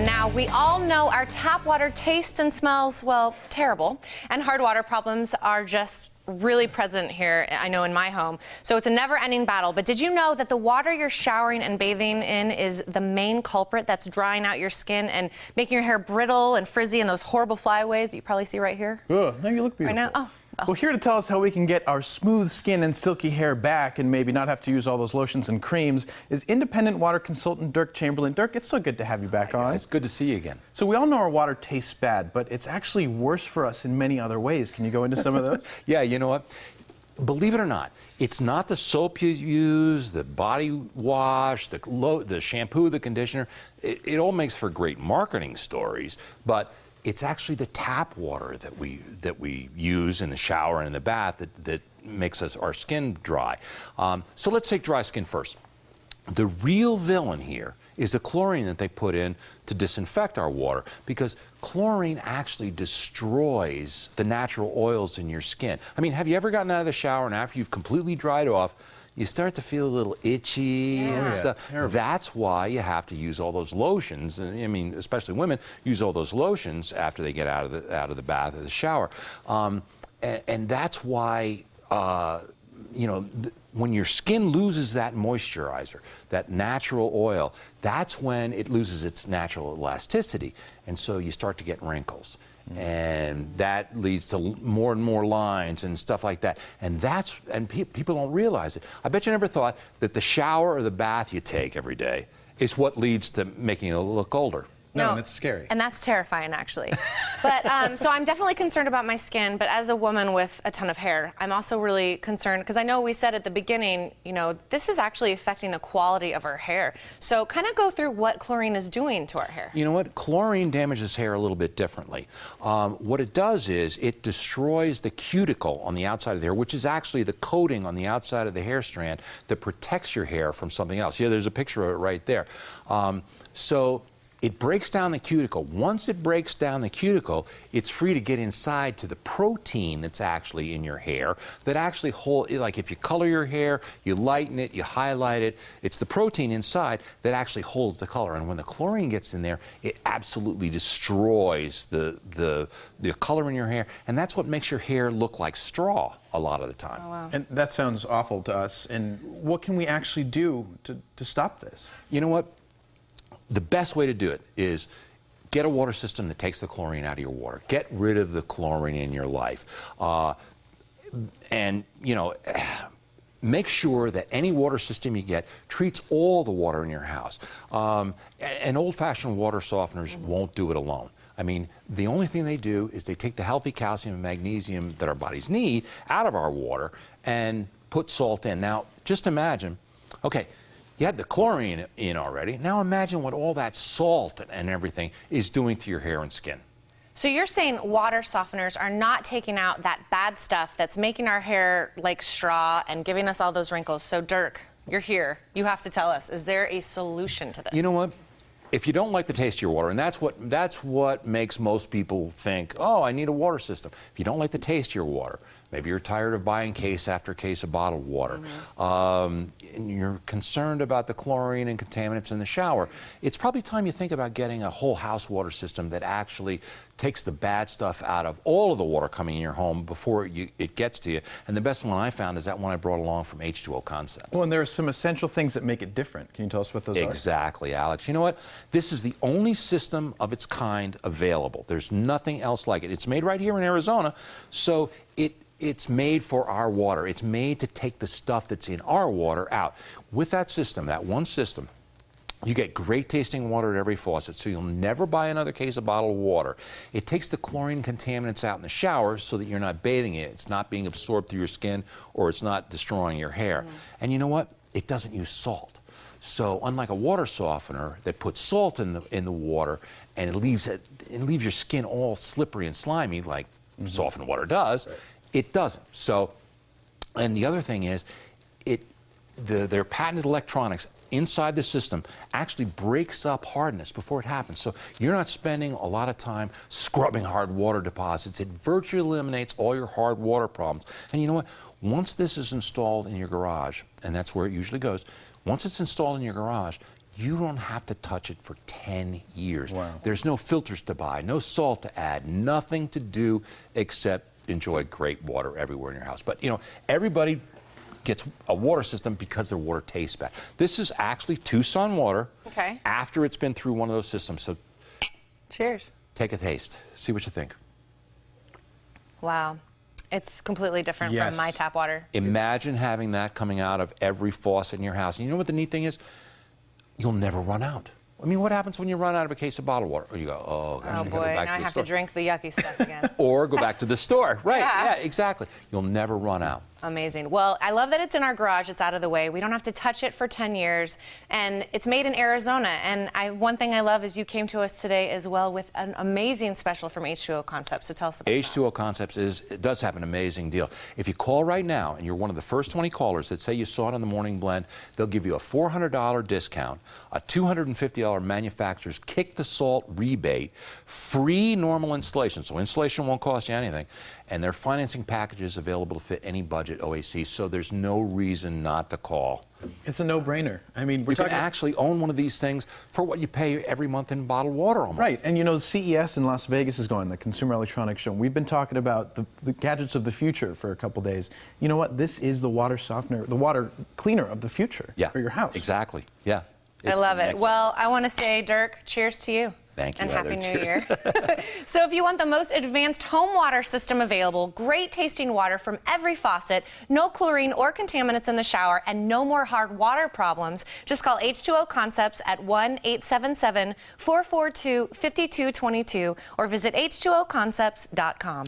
Now, we all know our tap water tastes and smells, well, terrible. And hard water problems are just really present here, I know, in my home. So it's a never-ending battle. But did you know that the water you're showering and bathing in is the main culprit that's drying out your skin and making your hair brittle and frizzy and those horrible flyaways that you probably see right here? Oh, now you look beautiful. Right now? Oh. Well, here to tell us how we can get our smooth skin and silky hair back and maybe not have to use all those lotions and creams is independent water consultant Derk Chamberlin. Derk, it's so good to have you back on. It's good to see you again. So we all know our water tastes bad, but it's actually worse for us in many other ways. Can you go into some of those? Yeah, you know what? Believe it or not, it's not the soap you use, the body wash, the shampoo, the conditioner. It all makes for great marketing stories, but it's actually the tap water that we use in the shower and in the bath that makes our skin dry. So let's take dry skin first. The real villain here is the chlorine that they put in to disinfect our water, because chlorine actually destroys the natural oils in your skin. I mean, have you ever gotten out of the shower and after you've completely dried off, you start to feel a little itchy and stuff? Terrible. That's why you have to use all those lotions. And I mean, especially women use all those lotions after they get out of the bath or the shower. And that's why, when your skin loses that moisturizer, that natural oil, that's when it loses its natural elasticity. And so you start to get wrinkles. And that leads to more and more lines and stuff like that. And people don't realize it. I bet you never thought that the shower or the bath you take every day is what leads to making you look older. No, and it's scary. And that's terrifying, actually. But so I'm definitely concerned about my skin, but as a woman with a ton of hair, I'm also really concerned because I know we said at the beginning, this is actually affecting the quality of our hair. So kind of go through what chlorine is doing to our hair. You know what? Chlorine damages hair a little bit differently. What it does is it destroys the cuticle on the outside of the hair, which is actually the coating on the outside of the hair strand that protects your hair from something else. Yeah, there's a picture of it right there. So it breaks down the cuticle. Once it breaks down the cuticle, it's free to get inside to the protein that's actually in your hair that actually like if you color your hair, you lighten it, you highlight it, it's the protein inside that actually holds the color. And when the chlorine gets in there, it absolutely destroys the color in your hair. And that's what makes your hair look like straw a lot of the time. Oh, wow. And that sounds awful to us. And what can we actually do to stop this? You know what? The best way to do it is get a water system that takes the chlorine out of your water. Get rid of the chlorine in your life. Make sure that any water system you get treats all the water in your house. And old-fashioned water softeners won't do it alone. I mean, the only thing they do is they take the healthy calcium and magnesium that our bodies need out of our water and put salt in. Now, just imagine, okay, you had the chlorine in already. Now imagine what all that salt and everything is doing to your hair and skin. So you're saying water softeners are not taking out that bad stuff that's making our hair like straw and giving us all those wrinkles. So Derk, you're here. You have to tell us, is there a solution to this? You know what? If you don't like the taste of your water, and that's what makes most people think, oh, I need a water system. If you don't like the taste of your water, maybe you're tired of buying case after case of bottled water, and you're concerned about the chlorine and contaminants in the shower, it's probably time you think about getting a whole house water system that actually takes the bad stuff out of all of the water coming in your home before it gets to you. And the best one I found is that one I brought along from H2O Concepts. Well, and there are some essential things that make it different. Can you tell us what those are? Exactly, Alex. You know what? This is the only system of its kind available. There's nothing else like it. It's made right here in Arizona, so it's made for our water. It's made to take the stuff that's in our water out. With that system, that one system, you get great tasting water at every faucet, so you'll never buy another case of bottled water. It takes the chlorine contaminants out in the shower so that you're not bathing in it. It's not being absorbed through your skin, or it's not destroying your hair. And you know what? It doesn't use salt. So unlike a water softener that puts salt in the water and it leaves your skin all slippery and slimy like softened water does, it doesn't. So, and the other thing is, their patented electronics inside the system actually breaks up hardness before it happens. So you're not spending a lot of time scrubbing hard water deposits. It virtually eliminates all your hard water problems. And you know what? Once this is installed in your garage, and that's where it usually goes, once it's installed in your garage, you don't have to touch it for 10 years. Wow. There's no filters to buy, no salt to add, nothing to do except enjoy great water everywhere in your house. But, you know, everybody gets a water system because their water tastes bad. This is actually Tucson water after it's been through one of those systems. So cheers. Take a taste. See what you think. Wow. It's completely different from my tap water. Imagine having that coming out of every faucet in your house. And you know what the neat thing is? You'll never run out. I mean, what happens when you run out of a case of bottled water? Or you go, oh, gosh, oh boy, now I have to drink the yucky stuff again. Or go back to the store. Right, yeah, exactly. You'll never run out. Amazing. Well, I love that it's in our garage. It's out of the way. We don't have to touch it for 10 years. And it's made in Arizona. And one thing I love is you came to us today as well with an amazing special from H2O Concepts. So tell us about H2O Concepts does have an amazing deal. If you call right now and you're one of the first 20 callers that say you saw it in the Morning Blend, they'll give you a $400 discount, a $250 manufacturer's kick the salt rebate, free normal installation. So installation won't cost you anything. And their financing package is available to fit any budget OAC, so there's no reason not to call. It's a no-brainer. I mean, you can actually own one of these things for what you pay every month in bottled water almost. Right, and you know, CES in Las Vegas is going, the Consumer Electronics Show. We've been talking about the gadgets of the future for a couple days. You know what? This is the water softener, the water cleaner of the future for your house. Exactly, yeah. I love it. Well, I want to say, Derk, cheers to you. Thank you, and Heather. Happy New Year. So if you want the most advanced home water system available, great tasting water from every faucet, no chlorine or contaminants in the shower, and no more hard water problems, just call H2O Concepts at 1-877-442-5222 or visit h2oconcepts.com.